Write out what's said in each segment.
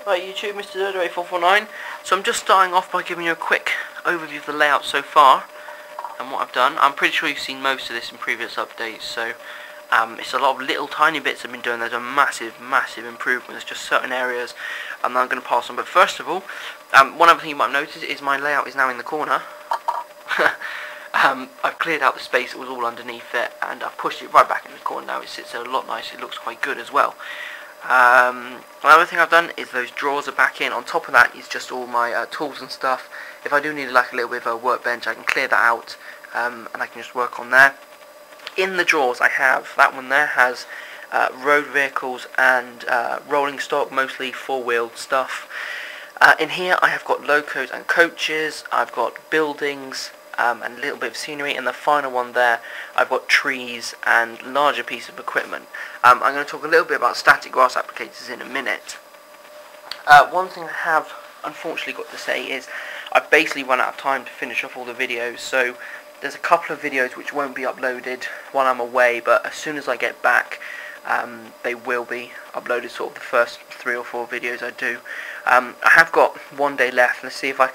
Right, YouTube, Mr. SDJR449. So I'm just starting off by giving you a quick overview of the layout so far and what I've done. I'm pretty sure you've seen most of this in previous updates, so it's a lot of little tiny bits I've been doing. There's a massive improvements, just certain areas that I'm going to pass on. But first of all, one other thing you might have noticed is my layout is now in the corner. I've cleared out the space that was all underneath it, and I've pushed it right back in the corner now. It sits there a lot nicer, it looks quite good as well. Another thing I've done is those drawers are back in. On top of that is just all my tools and stuff. If I do need like a little bit of a workbench, I can clear that out, and I can just work on there. In the drawers I have, that one there has road vehicles and rolling stock, mostly four-wheeled stuff. In here I have got locos and coaches, I've got buildings, and a little bit of scenery, and the final one there I've got trees and larger piece of equipment. I'm going to talk a little bit about static grass applicators in a minute. One thing I have unfortunately got to say is I've basically run out of time to finish off all the videos, so there's a couple of videos which won't be uploaded while I'm away, but as soon as I get back they will be uploaded, sort of the first 3 or 4 videos I do. I have got one day left. Let's see if I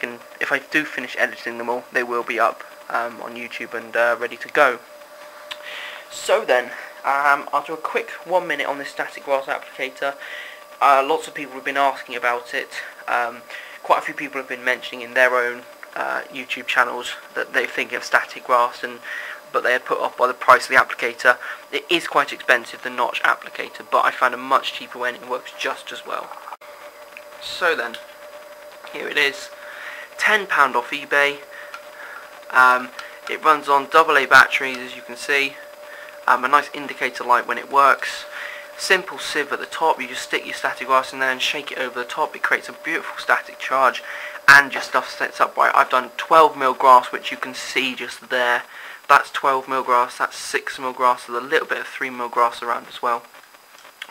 do finish editing them all, they will be up on YouTube and ready to go. So then, I'll do a quick 1 minute on this static grass applicator. Lots of people have been asking about it. Quite a few people have been mentioning in their own YouTube channels that they think of static grass, but they are put off by the price of the applicator. It is quite expensive, the notch applicator, but I found a much cheaper one and it works just as well. So then, here it is, £10 off eBay. It runs on AA batteries, as you can see. A nice indicator light when it works. Simple sieve at the top, you just stick your static grass in there and shake it over the top. It creates a beautiful static charge, and your stuff sets up right. I've done 12mm grass, which you can see just there. That's 12mm grass, that's 6mm grass, with a little bit of 3mm grass around as well.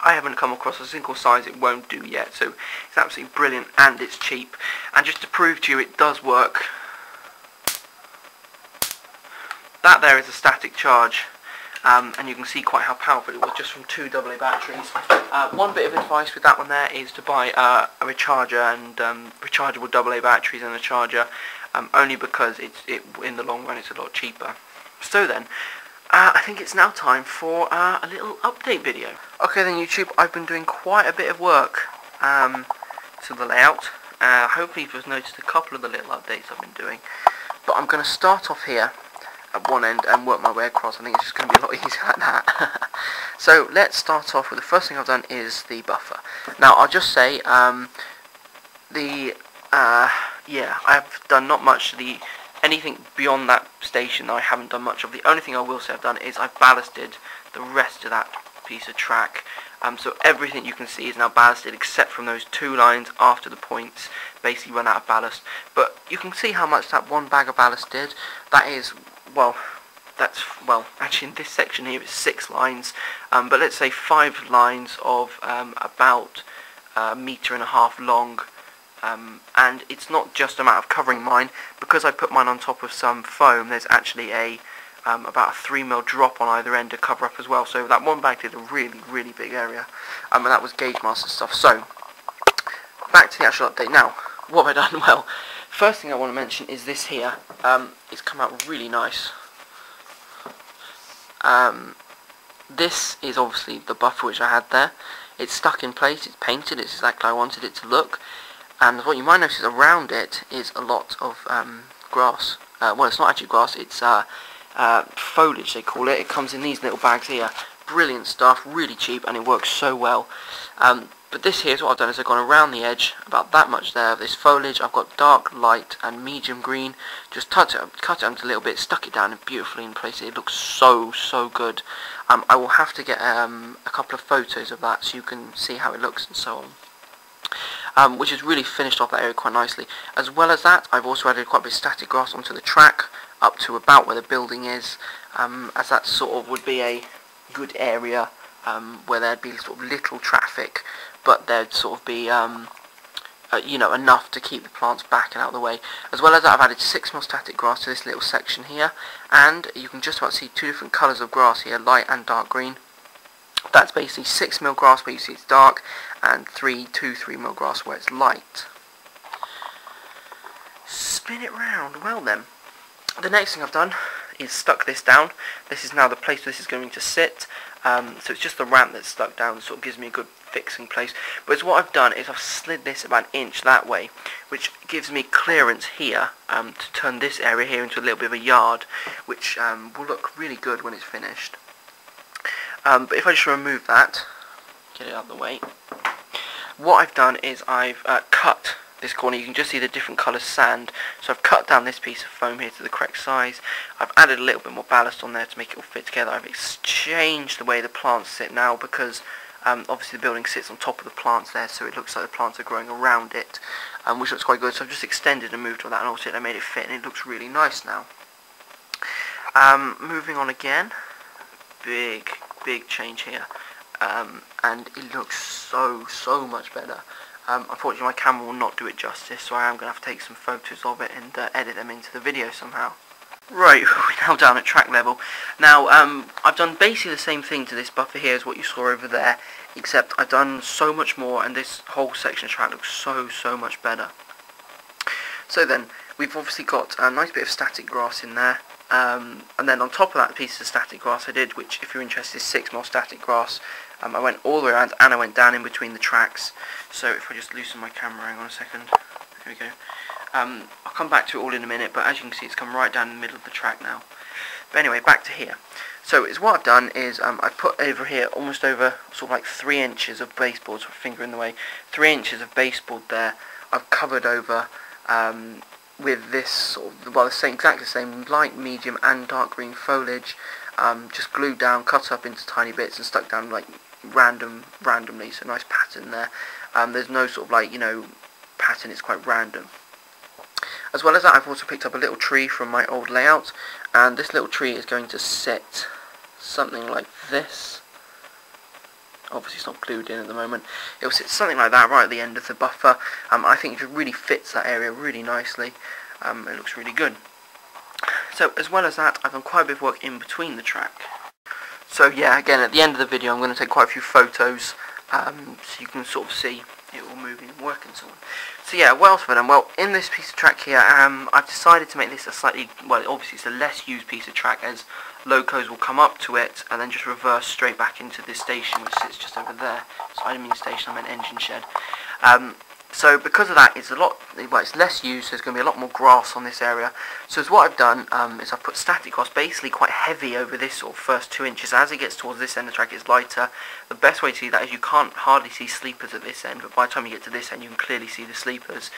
I haven't come across a single size it won't do yet, so it's absolutely brilliant and it's cheap. And just to prove to you it does work, that there is a static charge, and you can see quite how powerful it was just from 2 AA batteries. One bit of advice with that one there is to buy a recharger and rechargeable AA batteries and a charger, only because in the long run it's a lot cheaper. So then, I think it's now time for a little update video. Okay then YouTube, I've been doing quite a bit of work to the layout. Hopefully you've noticed a couple of the little updates I've been doing. But I'm going to start off here at one end and work my way across. I think it's just going to be a lot easier like that. So let's start off with the first thing I've done is the buffer. Now I'll just say, yeah, I've done not much to anything beyond that station I haven't done much of. The only thing I will say I've done is I've ballasted the rest of that piece of track. So everything you can see is now ballasted except from those 2 lines after the points basically run out of ballast. But you can see how much that 1 bag of ballast did. That is, well, actually in this section here it's 6 lines, but let's say 5 lines of about 1.5 meters long. And it's not just a matter of covering mine, because I put mine on top of some foam. There's actually about a 3mm drop on either end to cover up as well. So that 1 bag did a really big area, and that was gauge master stuff. So back to the actual update now. What have I done? Well, first thing I want to mention is this here. It's come out really nice. This is obviously the buffer which I had there. It's stuck in place. It's painted. It's exactly how I wanted it to look. And what you might notice around it is a lot of grass. Well, it's not actually grass, it's foliage they call it. It comes in these little bags here. Brilliant stuff, really cheap, and it works so well. But this here is what I've done, is I've gone around the edge, about that much there, of this foliage. I've got dark, light, and medium green. Just cut it up a little bit, stuck it down beautifully in place. It looks so good. I will have to get a couple of photos of that so you can see how it looks and so on. Which has really finished off that area quite nicely. As well as that, I've also added quite a bit of static grass onto the track, up to about where the building is, as that sort of would be a good area where there'd be sort of little traffic, but there'd sort of be you know, enough to keep the plants back and out of the way. As well as that, I've added 6mm static grass to this little section here, and you can just about see 2 different colours of grass here, light and dark green. That's basically 6mm grass where you see it's dark, and 3mm grass where it's light. Spin it round. Well then, the next thing I've done is stuck this down. This is now the place this is going to sit. So it's just the ramp that's stuck down, sort of gives me a good fixing place. But what I've done is I've slid this about an inch that way, which gives me clearance here to turn this area here into a little bit of a yard, which will look really good when it's finished. But if I just remove that, get it out of the way, what I've done is I've cut this corner. You can just see the different colour sand, so I've cut down this piece of foam here to the correct size. I've added a little bit more ballast on there to make it all fit together. I've changed the way the plants sit now because obviously the building sits on top of the plants there, so it looks like the plants are growing around it, which looks quite good. So I've just extended and moved all that, and also I made it fit, and it looks really nice now. Moving on again, big change here, and it looks so much better. Unfortunately my camera will not do it justice, so I am going to have to take some photos of it and edit them into the video somehow. Right, we're now down at track level. Now, I've done basically the same thing to this buffer here as what you saw over there, except I've done so much more, and this whole section of track looks so much better. So then, we've obviously got a nice bit of static grass in there, and then on top of that piece of static grass I did, which if you're interested is 6mm static grass. I went all the way around and I went down in between the tracks. So if I just loosen my camera, hang on a second, there we go. I'll come back to it all in a minute, but as you can see it's come right down in the middle of the track now. But anyway, back to here. So what I've done is I've put over here almost over sort of like 3 inches of baseboard, so finger in the way, 3 inches of baseboard there. I've covered over with this sort of, well, exactly the same light, medium and dark green foliage, just glued down, cut up into tiny bits and stuck down like randomly, so nice pattern there. There's no sort of like, you know, pattern, it's quite random. As well as that, I've also picked up a little tree from my old layout, and this little tree is going to sit something like this. Obviously it's not glued in at the moment. It will sit something like that right at the end of the buffer. I think it really fits that area really nicely. It looks really good. So as well as that, I've done quite a bit of work in between the track. So yeah, again at the end of the video I'm going to take quite a few photos so you can sort of see it all moving and working and so on. So yeah, what else have I done? Well, in this piece of track here, I've decided to make this a slightly, well, obviously it's a less used piece of track, as locos will come up to it and then just reverse straight back into this station which sits just over there. So I didn't mean station, I meant engine shed. So because of that, it's it's less used, so there's going to be a lot more grass on this area. So what I've done is I've put static grass basically quite heavy over this sort of first 2 inches. As it gets towards this end of the track, it's lighter. The best way to see that is you can't hardly see sleepers at this end, but by the time you get to this end you can clearly see the sleepers.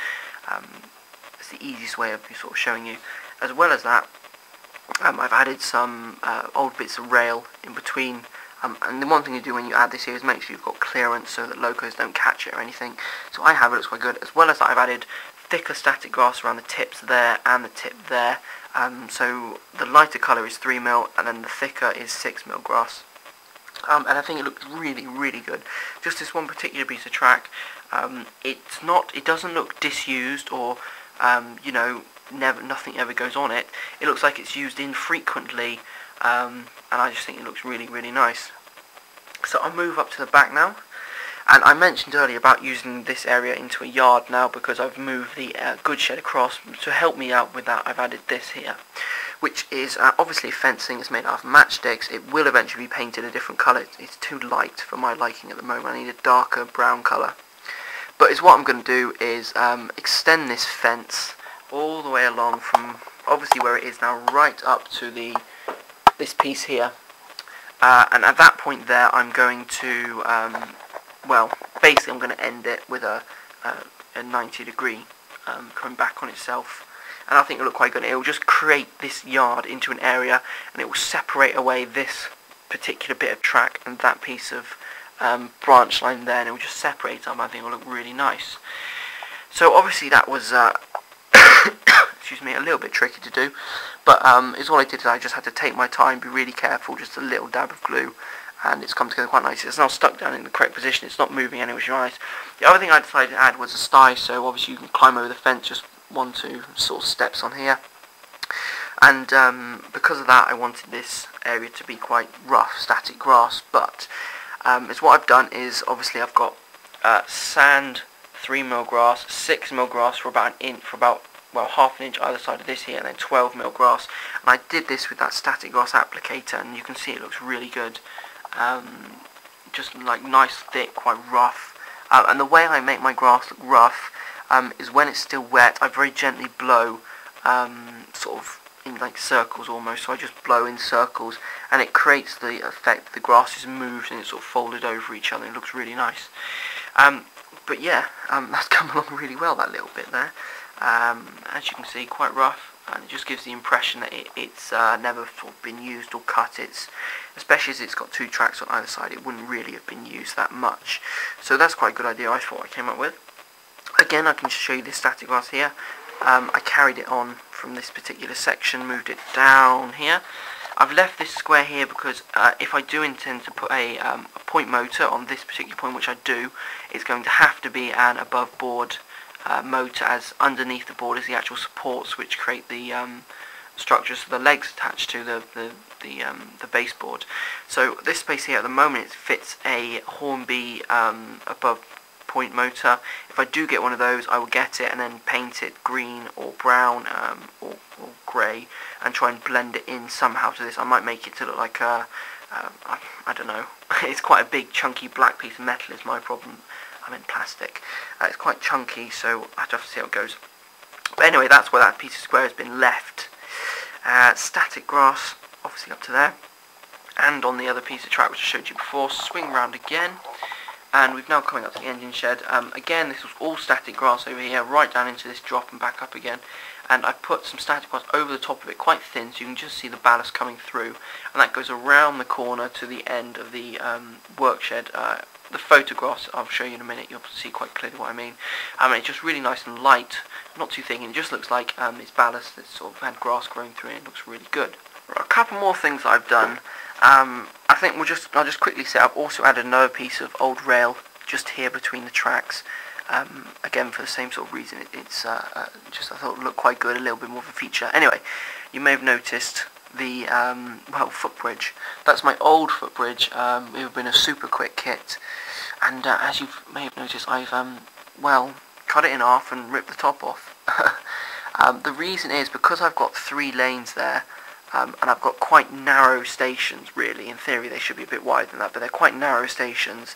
It's the easiest way of sort of showing you. As well as that, I've added some old bits of rail in between. And the one thing you do when you add this here is make sure you've got clearance so that locos don't catch it or anything. So I have it, looks quite good. As well as that, I've added thicker static grass around the tips there and the tip there. So the lighter colour is 3mm and then the thicker is 6mm grass. And I think it looks really good. Just this one particular piece of track, it doesn't look disused or you know, nothing ever goes on it. It looks like it's used infrequently. And I just think it looks really nice. So I'll move up to the back now, and I mentioned earlier about using this area into a yard now because I've moved the goods shed across. To help me out with that, I've added this here, which is obviously fencing. It's made out of matchsticks. It will eventually be painted a different colour. It's too light for my liking at the moment. I need a darker brown colour. But what I'm going to do is extend this fence all the way along from obviously where it is now right up to this piece here, and at that point there I'm going to well, basically I'm going to end it with a 90 degree coming back on itself, and I think it'll look quite good. It will just create this yard into an area, and it will separate away this particular bit of track and that piece of branch line there, and it will just separate them. I think it will look really nice. So obviously that was excuse me, a little bit tricky to do, but it's all I did is I just had to take my time, be really careful, just a little dab of glue, and it's come together quite nicely. It's now stuck down in the correct position, it's not moving anywhere, which is nice. The other thing I decided to add was a sty, so obviously you can climb over the fence, just 1-2 sort of steps on here. And because of that I wanted this area to be quite rough, static grass, but is what I've done is, obviously I've got sand, 3mm grass, 6mm grass for about an inch, well, half an inch either side of this here, and then 12mm grass. And I did this with that static grass applicator, and you can see it looks really good. Just like nice, thick, quite rough. And the way I make my grass look rough is when it's still wet, I very gently blow, sort of in like circles almost. So I just blow in circles, and it creates the effect that the grass is moved and it's sort of folded over each other. It looks really nice. But yeah, that's come along really well, that little bit there. As you can see, quite rough, and it just gives the impression that it's never sort of been used or cut. Especially as it's got 2 tracks on either side, it wouldn't really have been used that much. So that's quite a good idea, I thought I came up with. Again, I can just show you this static grass here. I carried it on from this particular section, moved it down here. I've left this square here because if I do intend to put a point motor on this particular point, which I do, it's going to have to be an above board motor, as underneath the board is the actual supports which create the structures, so the legs attached to the baseboard. So this space here at the moment, it fits a Hornby above point motor. If I do get one of those, I will get it and then paint it green or brown or grey and try and blend it in somehow to this. I might make it to look like a I don't know. It's quite a big chunky black piece of metal is my problem. I meant plastic. It's quite chunky, so I have to see how it goes. But anyway, that's where that piece of square has been left. Static grass, obviously up to there, and on the other piece of track which I showed you before. Swing round again, and we've now coming up to the engine shed. Again, this was all static grass over here, right down into this drop and back up again. And I put some static grass over the top of it, quite thin, so you can just see the ballast coming through, and that goes around the corner to the end of the work shed. The photographs I'll show you in a minute, you'll see quite clearly what I mean. It's just really nice and light, not too thick, and it just looks like it's ballast that's sort of had grass growing through it. It looks really good. Right, a couple more things I've done. I think I'll just quickly say I've also added another piece of old rail just here between the tracks. Again, for the same sort of reason, it's just I thought it would look quite good, a little bit more of a feature. Anyway, you may have noticed the footbridge. That's my old footbridge. It would have been a super quick kit, and as you may have noticed, I've cut it in half and ripped the top off. The reason is because I've got 3 lanes there, and I've got quite narrow stations. Really, in theory, they should be a bit wider than that, but they're quite narrow stations.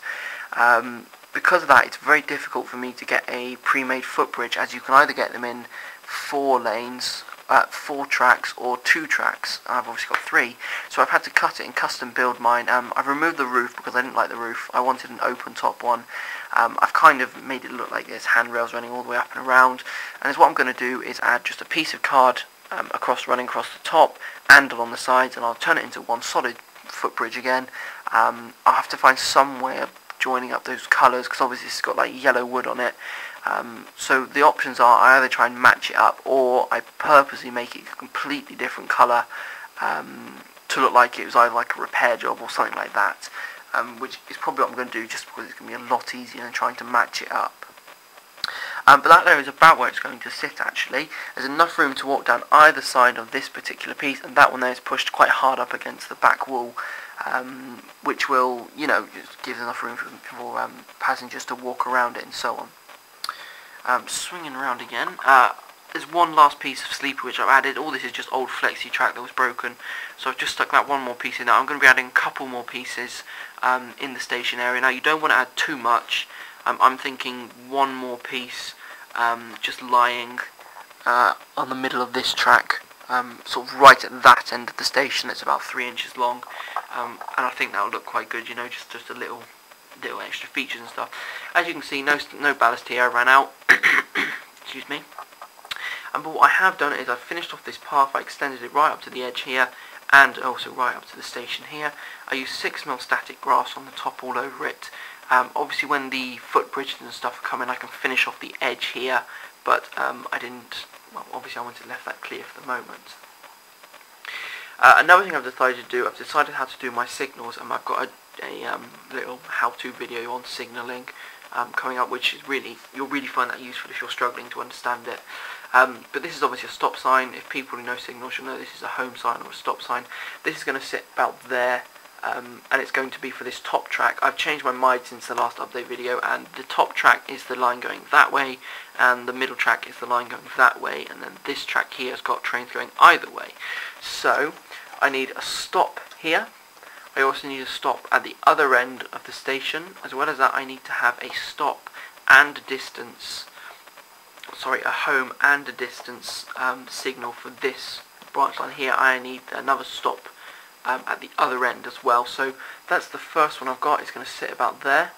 Because of that, it's very difficult for me to get a pre-made footbridge, as you can either get them in 4 lanes, 4 tracks, or 2 tracks. I've obviously got 3, so I've had to cut it and custom build mine. I've removed the roof because I didn't like the roof. I wanted an open top one. I've kind of made it look like there's handrails running all the way up and around, and what I'm going to do is add just a piece of card running across the top and along the sides, and I'll turn it into one solid footbridge again. I'll have to find some way of joining up those colours, because obviously it's got like yellow wood on it. So the options are I either try and match it up, or I purposely make it a completely different colour to look like it was either like a repair job or something like that, which is probably what I'm going to do, just because it's going to be a lot easier than trying to match it up. But that there is about where it's going to sit actually. There's enough room to walk down either side of this particular piece, and that one there is pushed quite hard up against the back wall, which will, just give enough room for passengers to walk around it and so on. Swinging around again, there's one last piece of sleeper which I've added. All this is just old flexi track that was broken, so I've just stuck that one more piece in there. I'm going to be adding a couple more pieces in the station area. Now you don't want to add too much. I'm thinking one more piece just lying on the middle of this track, sort of right at that end of the station. It's about 3 inches long, and I think that will look quite good, just a little extra features and stuff. As you can see, no ballast here, I ran out. Excuse me. But what I have done is I've finished off this path. I extended it right up to the edge here, and also right up to the station here. I used 6mm static grass on the top all over it. Obviously when the footbridges and stuff come in, I can finish off the edge here, but I didn't, obviously I wanted to left that clear for the moment. Another thing I've decided to do, I've decided how to do my signals, and I've got a little how-to video on signalling coming up, which is you'll really find that useful if you're struggling to understand it. But this is obviously a stop sign. If people who know signals, you'll know this is a home sign or a stop sign. This is going to sit about there. and it's going to be for this top track. I've changed my mind since the last update video, and the top track is the line going that way, and the middle track is the line going that way, and then this track here has got trains going either way. So I need a stop here. I also need a stop at the other end of the station. As well as that, I need to have a stop and a distance, sorry, a home and a distance signal for this branch line here. I need another stop at the other end as well. So that's the first one I've got. It's going to sit about there.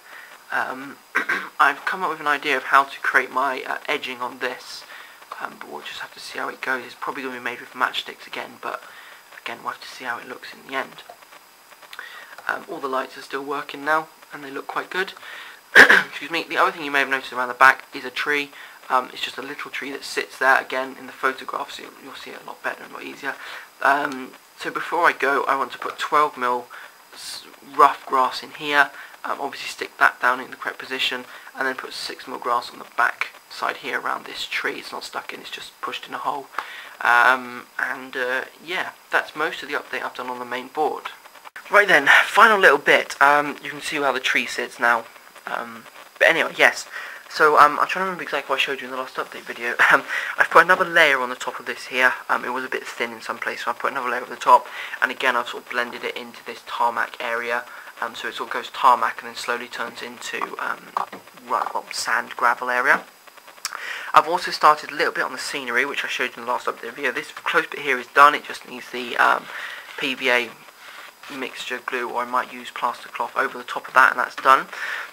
I've come up with an idea of how to create my edging on this, but we'll just have to see how it goes. It's probably going to be made with matchsticks again, but again we'll have to see how it looks in the end. All the lights are still working now, and they look quite good. Excuse me. The other thing you may have noticed around the back is a tree. It's just a little tree that sits there. Again, in the photographs you'll see it a lot better and a lot easier. So before I go, I want to put 12mm rough grass in here. Obviously stick that down in the correct position, and then put 6mm grass on the back side here around this tree. It's not stuck in, it's just pushed in a hole. Yeah, that's most of the update I've done on the main board. Right then, final little bit. You can see how the tree sits now. But anyway, yes. So I'm trying to remember exactly what I showed you in the last update video. I've put another layer on the top of this here. It was a bit thin in some places, so I put another layer on the top, and again I've sort of blended it into this tarmac area. So it sort of goes tarmac and then slowly turns into sand gravel area. I've also started a little bit on the scenery, which I showed you in the last update video. This close bit here is done. It just needs the PVA mixture glue, or I might use plaster cloth over the top of that, and that's done.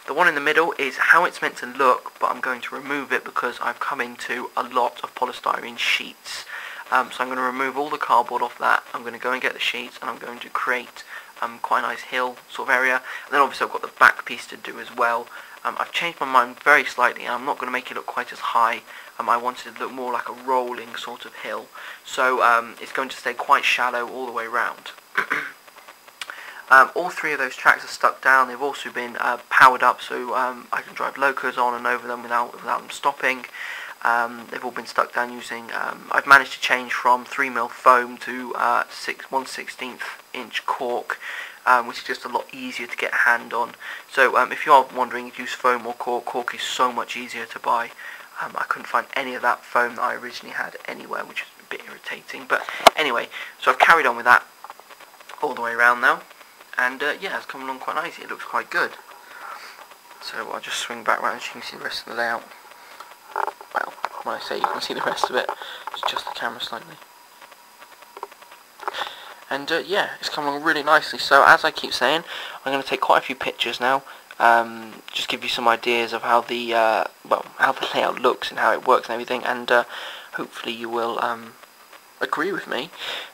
The one in the middle is how it's meant to look, but I'm going to remove it because I've come into a lot of polystyrene sheets. So I'm going to remove all the cardboard off that. I'm going to go and get the sheets, and I'm going to create quite a nice hill sort of area. And then obviously I've got the back piece to do as well. I've changed my mind very slightly, and I'm not going to make it look quite as high. I wanted it to look more like a rolling sort of hill. So it's going to stay quite shallow all the way round. All three of those tracks are stuck down. They've also been powered up, so I can drive locos on and over them without them stopping. They've all been stuck down using, I've managed to change from 3mm foam to 1/16 inch cork, which is just a lot easier to get a hand on. So if you are wondering if you use foam or cork, cork is so much easier to buy. I couldn't find any of that foam that I originally had anywhere, which is a bit irritating. But anyway, so I've carried on with that all the way around now. And yeah, it's coming along quite nicely. It looks quite good. So I'll just swing back around so you can see the rest of the layout. Well, when I say you can see the rest of it, it's just the camera slightly. And yeah, it's coming along really nicely. So as I keep saying, I'm going to take quite a few pictures now. Just give you some ideas of how the how the layout looks and how it works and everything. And hopefully you will agree with me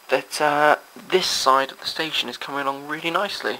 that this side of the station is coming along really nicely.